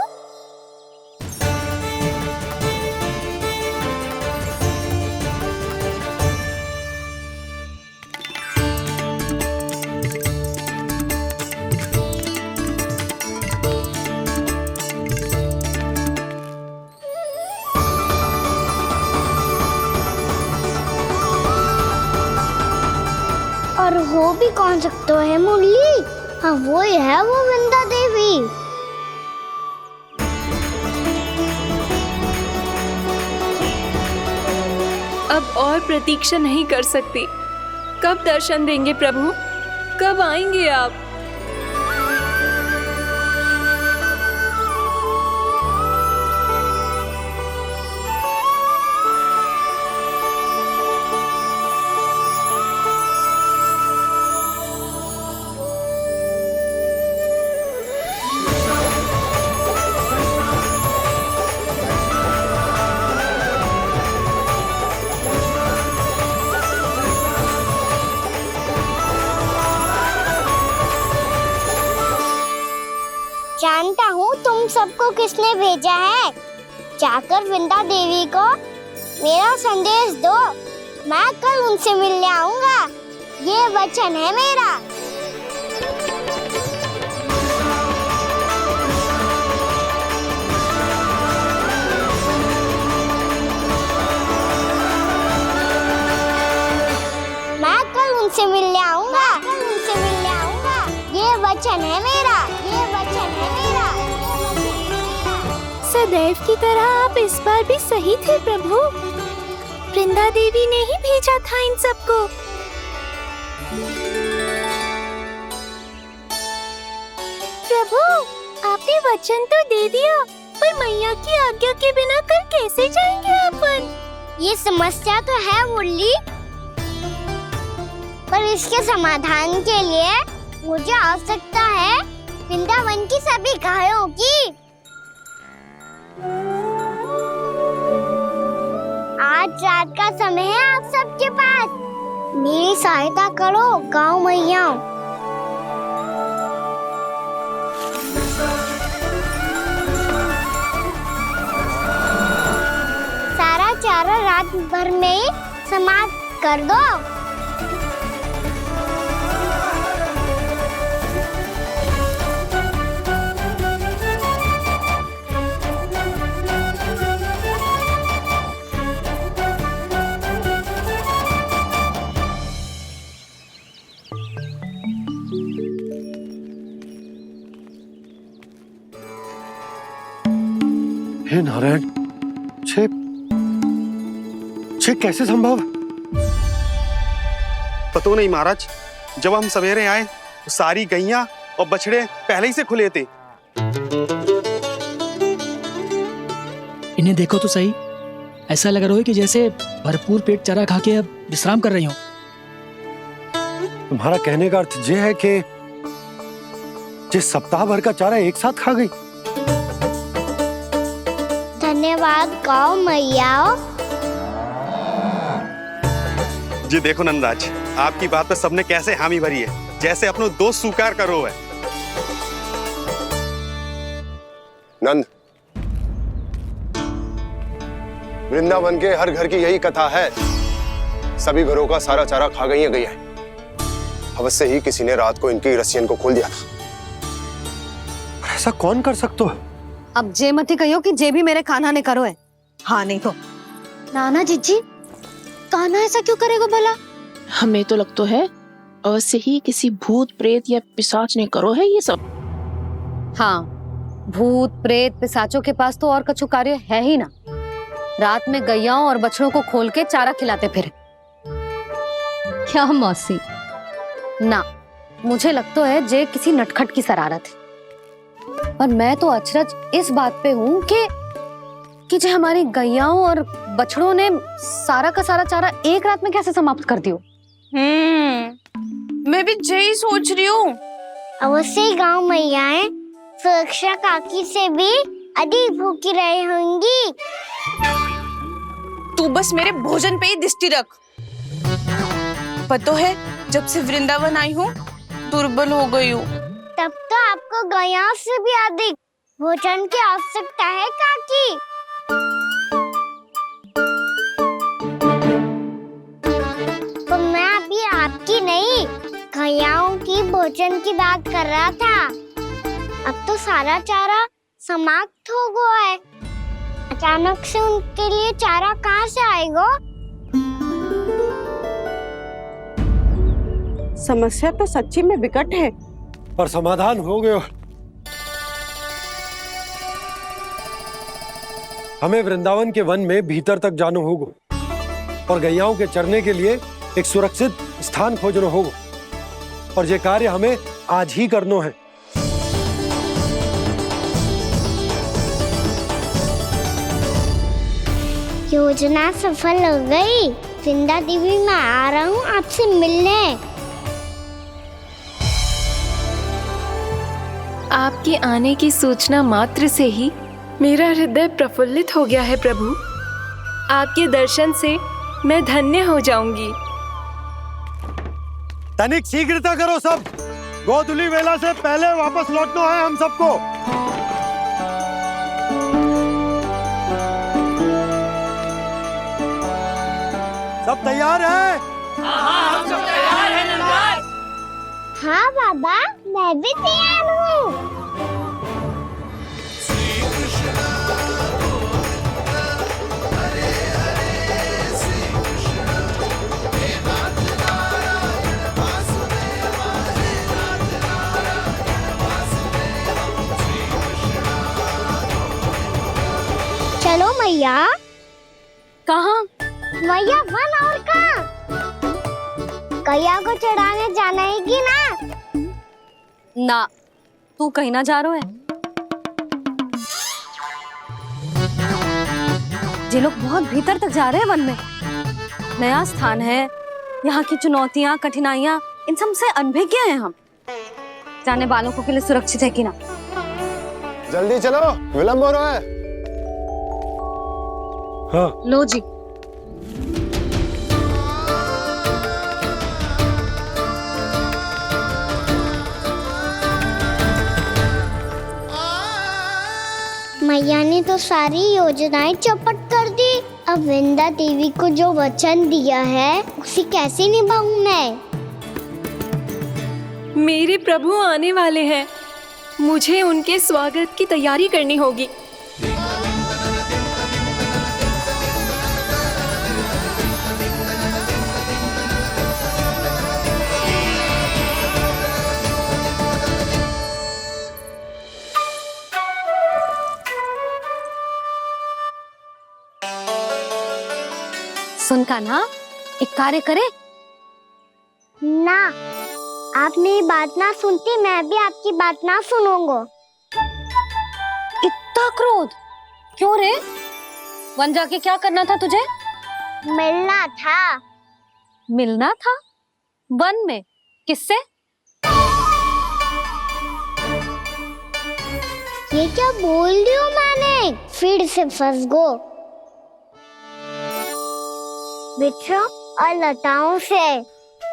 और हो भी कौन सकता है मुरली? हाँ वो ही है, वो वृंदा देवी। अब और प्रतीक्षा नहीं कर सकती। कब दर्शन देंगे प्रभु? कब आएंगे आप? जानता हूँ तुम सबको किसने भेजा है। जाकर वृंदा देवी को मेरा संदेश दो, मैं कल उनसे मिलने आऊंगा, ये वचन है मेरा। मैं कल उनसे मिलने आऊंगा, ये वचन है मेरा, ये वचन है मेरा। सदैव की तरह आप इस बार भी सही थे प्रभु। वृंदा देवी ने ही भेजा था इन सबको। प्रभु, आपने वचन तो दे दिया, पर मैया की आज्ञा के बिना कल कैसे जाएंगे अपन? ये समस्या तो है मुरली, पर इसके समाधान के लिए मुझे आवश्यकता है वृंदावन की सभी गायों की। आज रात का समय है आप सबके पास, मेरी सहायता करो गाँव मैया। सारा चारा रात भर में समाप्त कर दो। हे नारायण, छे कैसे संभव? पता नहीं महाराज, जब हम सवेरे आए तो सारी गैया और बछड़े पहले ही से खुले थे। इन्हें देखो तो सही, ऐसा लग रहा है कि जैसे भरपूर पेट चारा खा के अब विश्राम कर रही हो। तुम्हारा कहने का अर्थ ये है कि जिस सप्ताह भर का चारा एक साथ खा गई। धन्यवाद गाँव मैया। जी देखो नंदराज, आपकी बात पे सबने कैसे हामी भरी है, जैसे अपनो दोस्त स्वीकार करो है। नंद, वृंदावन के हर घर की यही कथा है। सभी घरों का सारा चारा खा गई है गैया। अवश्य ही किसी ने रात को इनकी रस्सियन को खोल दिया था। ऐसा कौन कर सकते हो? अब जे मत ही कहियो कि जे भी मेरे कान्हा ने करो है। हाँ नहीं तो नाना जीजी, कान्हा ऐसा क्यों करेगा भला? हमें तो लगता है अवश्य ही किसी भूत प्रेत या पिशाच ने करो है ये सब। हाँ, भूत प्रेत पिशाचों के पास तो और कछु कार्य है ही ना। रात में गैयाओं और बछड़ों को खोल के चारा खिलाते फिर। क्या मौसी? ना, मुझे लगता है जे किसी नटखट की शरारत है। पर मैं तो अचरज इस बात पे हूँ कि जो हमारी गैयाओं और बछड़ों ने सारा का सारा चारा एक रात में कैसे समाप्त कर दियो। मैं भी यही सोच रही हूँ। अवश्य ही गाँव मैयाएं सुरक्षा काकी से भी अधिक भूखी रही होंगी। तू बस मेरे भोजन पे ही दृष्टि रख। पता है, जब से वृंदावन आई हूँ दुर्बल हो गई हूँ। तब तो आपको गैया से भी अधिक भोजन की आवश्यकता है काकी। तो मैं अभी आपकी नहीं, गैयाओं की भोजन की बात कर रहा था। अब तो सारा चारा समाप्त हो गया है। अचानक से उनके लिए चारा कहाँ से आएगा? समस्या तो सच्ची में विकट है, पर समाधान हो गयो। हमें वृंदावन के वन में भीतर तक जाना होगा और गैयाओं के चरने के लिए एक सुरक्षित स्थान खोजना होगा। और ये कार्य हमें आज ही करना है। योजना सफल हो गई। वृंदा देवी, मैं आ रहा हूँ आपसे मिलने। आपके आने की सूचना मात्र से ही मेरा हृदय प्रफुल्लित हो गया है प्रभु। आपके दर्शन से मैं धन्य हो जाऊंगी। तनिक शीघ्रता करो सब, गोधुली वेला से पहले वापस लौटना है हम सबको। सब तैयार है? हाँ, हम सब तैयार हैं नंदराज। हाँ बाबा, मैं भी तैयार हूँ। चलो मैया। कहाँ? मैया वन और कहाँ? गैया को चढ़ाने जाना है कि ना? ना, तू कहीं ना जा रहा है। ये लोग बहुत भीतर तक जा रहे हैं वन में। नया स्थान है, यहाँ की चुनौतियाँ कठिनाइयाँ इन सब से अनभिज्ञ हैं हम। जाने वालों के लिए सुरक्षित है कि ना? जल्दी चलो, विलंब हो रहा है। हाँ। लो जी। मैया ने तो सारी योजनाएं चौपट कर दी। अब वृंदा देवी को जो वचन दिया है उसे कैसे निभाऊं मैं? मेरे प्रभु आने वाले हैं, मुझे उनके स्वागत की तैयारी करनी होगी। सुन कान्हा, एक कार्य करे। ना, आप मेरी बात ना सुनती, मैं भी आपकी बात ना सुनूंगा। इतना क्रोध क्यों रे? वन जाके क्या करना था तुझे? मिलना था। मिलना था? वन में? किससे? ये क्या बोल रही हूँ मैंने? फिर से फंस गो। वृक्षों और लताओं से,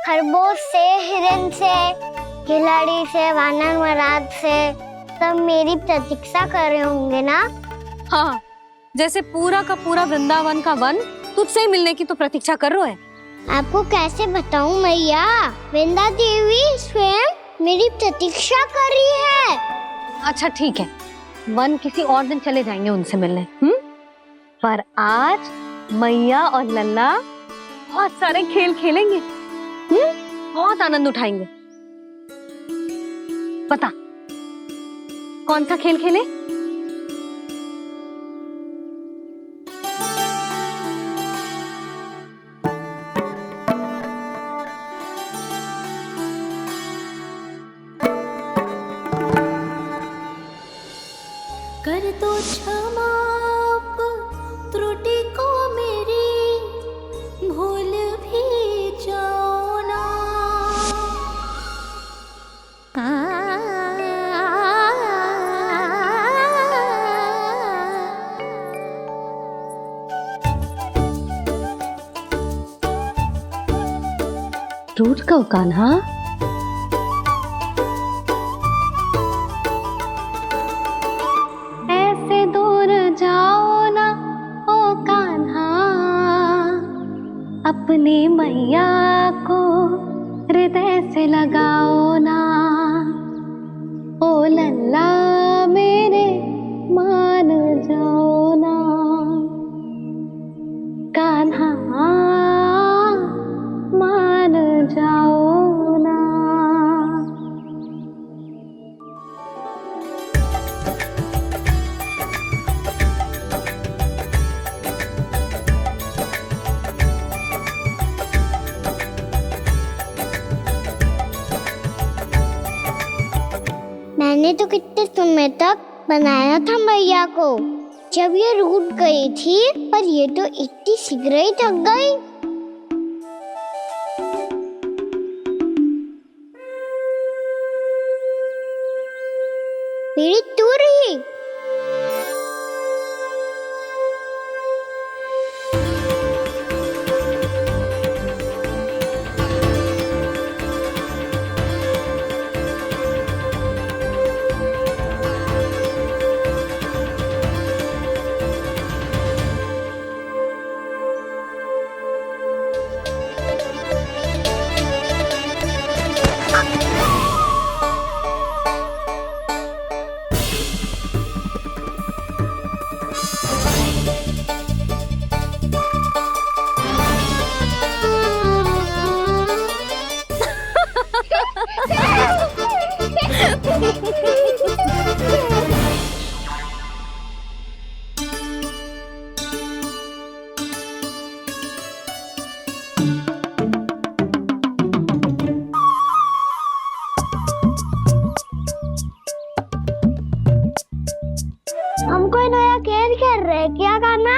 खरगोश से, हिरन से, खिलाड़ी से, वानर महाराज से, सब मेरी प्रतीक्षा कर रहे होंगे ना? हाँ, जैसे पूरा का पूरा वृंदावन का वन तुझसे ही मिलने की तो प्रतीक्षा कर रहा है। आपको कैसे बताऊं मैया? वृंदा देवी स्वयं मेरी प्रतीक्षा कर रही है। अच्छा ठीक है, वन किसी और दिन चले जाएंगे उनसे मिलने। पर आज मैया और लल्ला बहुत सारे खेल खेलेंगे। बहुत आनंद उठाएंगे। बता कौन सा खेल खेले? कर दो क्षमा त्रुटि को मेरी, भूल भी जाओ ना। रूठ कब कान्हा? ऐसे दूर जाओ ना ओ कान्हा, अपने मैया को हृदय से लगाओ ना। ओ लल्ला मेरे मान जाओ ना, कान्हा मान जाओ ना। मैंने तो कितने समय तक बनाया था मैया को, जब ये रूठ गई थी, पर ये तो इतनी शीघ्र ही थक गई। मेरी दूर ही। हम कोई नया खेल खेल रहे हैं क्या करना?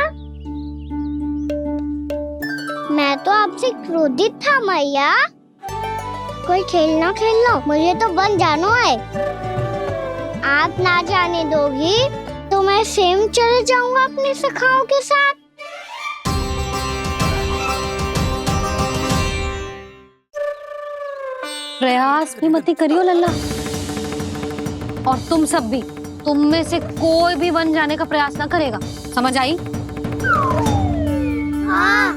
मैं तो आपसे क्रोधित था मैया। कोई खेलना खेल लो, मुझे तो बन जाना है। आप ना जाने दोगी तो मैं स्वयं चले जाऊंगा अपने सखाओं के साथ। प्रयास भी मत करियो लल्ला, और तुम सब भी, तुम में से कोई भी वन जाने का प्रयास ना करेगा, समझ आई? हाँ।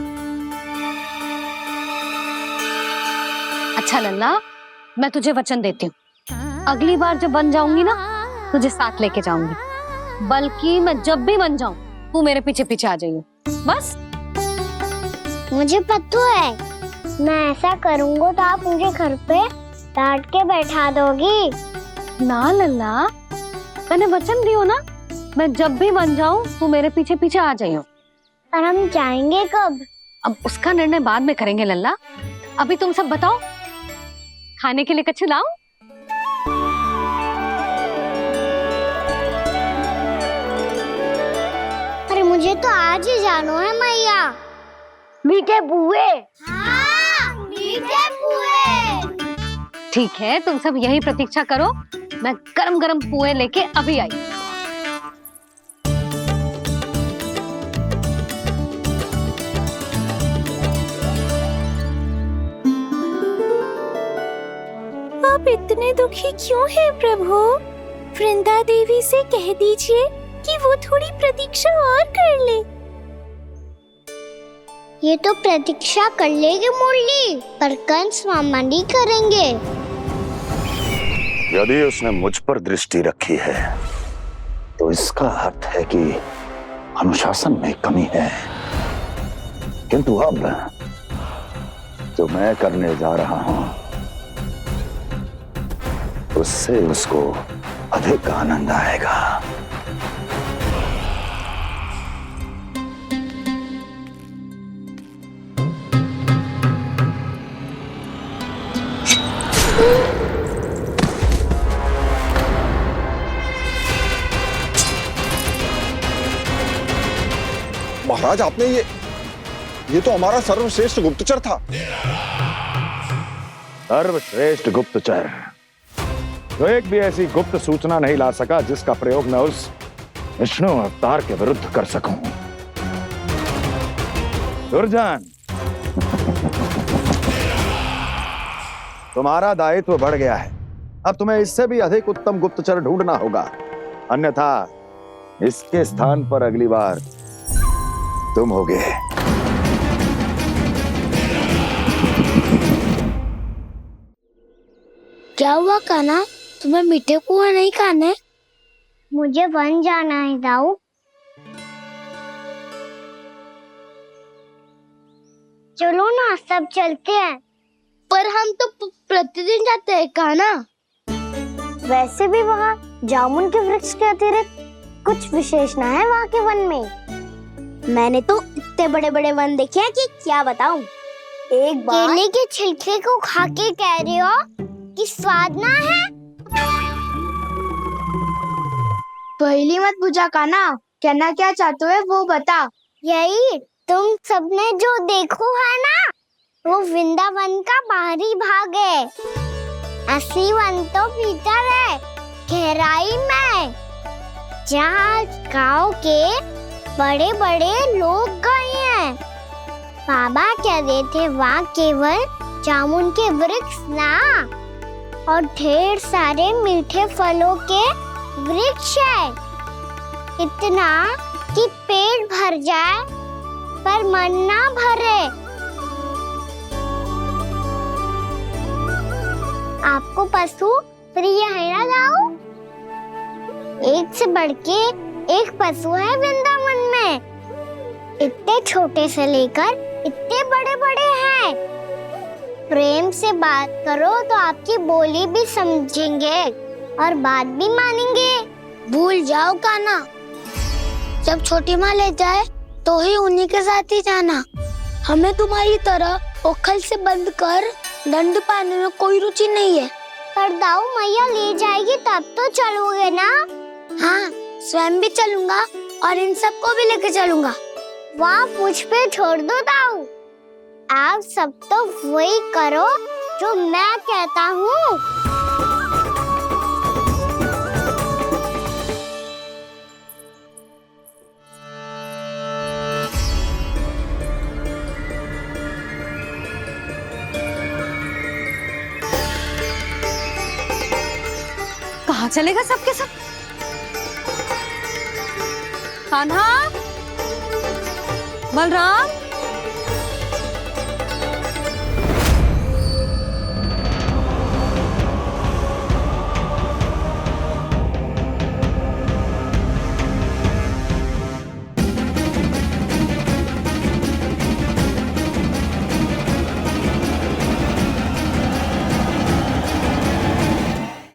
अच्छा लल्ला, मैं तुझे वचन देती हूँ, अगली बार जब वन जाऊंगी ना, तुझे साथ लेके जाऊंगी। बल्कि मैं जब भी वन जाऊं, तू मेरे पीछे पीछे आ जाइयो, बस। मुझे पता है, मैं ऐसा करूंगा तो आप मुझे घर पे डांट के बैठा दोगी। ना लल्ला, मैंने वचन दियो ना, मैं जब भी वन जाऊं तू मेरे पीछे पीछे आ जाइयो। पर हम जाएंगे कब? अब उसका निर्णय बाद में करेंगे लल्ला। अभी तुम सब बताओ, खाने के लिए कच्छु लाऊं? अरे मुझे तो आज ही जाना है मैया। मीठे पुए। हाँ, मीठे पुए। ठीक है, तुम सब यही प्रतीक्षा करो, मैं गरम गरम पुए लेके अभी आई। आप इतने दुखी क्यों हैं प्रभु? वृंदा देवी से कह दीजिए कि वो थोड़ी प्रतीक्षा और कर ले। ये तो प्रतीक्षा कर लेगी मुरली, पर कंस मामा नहीं करेंगे। यदि उसने मुझ पर दृष्टि रखी है तो इसका अर्थ है कि अनुशासन में कमी है। किंतु अब जो मैं करने जा रहा हूं उससे उसको अधिक आनंद आएगा। महाराज, आपने ये तो हमारा सर्वश्रेष्ठ गुप्तचर था। सर्वश्रेष्ठ गुप्तचर तो एक भी ऐसी गुप्त सूचना नहीं ला सका जिसका प्रयोग मैं उस विष्णु अवतार के विरुद्ध कर सकूं। दुर्जन, तुम्हारा दायित्व बढ़ गया है। अब तुम्हें इससे भी अधिक उत्तम गुप्तचर ढूंढना होगा, अन्यथा इसके स्थान पर अगली बार तुम होगे। क्या हुआ कान्हा, तुम्हें मीठे पुए नहीं खाने? मुझे वन जाना है दाऊ। चलो ना, सब चलते हैं। पर हम तो प्रतिदिन जाते हैं कान्हा। वैसे भी वहाँ जामुन के वृक्ष के अतिरिक्त कुछ विशेष ना है वहाँ के वन में। मैंने तो इतने बड़े बड़े वन देखे हैं कि क्या बताऊं। एक बार केले के छिलके को खा के कह रही हो कि स्वाद ना है? पहली मत पूछा कान्हा, कहना क्या चाहते हो वो बता। यही तुम सबने जो देखो है ना, वो वृंदावन का बाहरी भाग है। असली वन तो भीतर है, गहराई में, जहाँ गाँव के बड़े बड़े लोग गए हैं। बाबा कह रहे थे वहाँ केवल जामुन के वृक्ष ना, और ढेर सारे मीठे फलों के वृक्ष है। इतना कि पेट भर जाए पर मन ना भरे। आपको पशु प्रिय है ना दाऊ? एक से बढ़ के एक पशु है वृंदावन में। इतने छोटे से लेकर इतने बड़े बड़े हैं। प्रेम से बात करो तो आपकी बोली भी समझेंगे और बात भी मानेंगे। भूल जाओ कान्हा, जब छोटी माँ ले जाए तो ही उन्हीं के साथ ही जाना। हमें तुम्हारी तरह ओखल से बंद कर दंड पाने में कोई रुचि नहीं है। पर दाऊ मैया ले जाएगी तब तो चलोगे ना? हाँ, स्वयं भी चलूंगा और इन सबको भी लेके चलूंगा। वहाँ मुझ पे छोड़ दो दाऊ। आप सब तो वही करो जो मैं कहता हूँ। कहाँ चलेगा सबके सब? कान्हा, बलराम,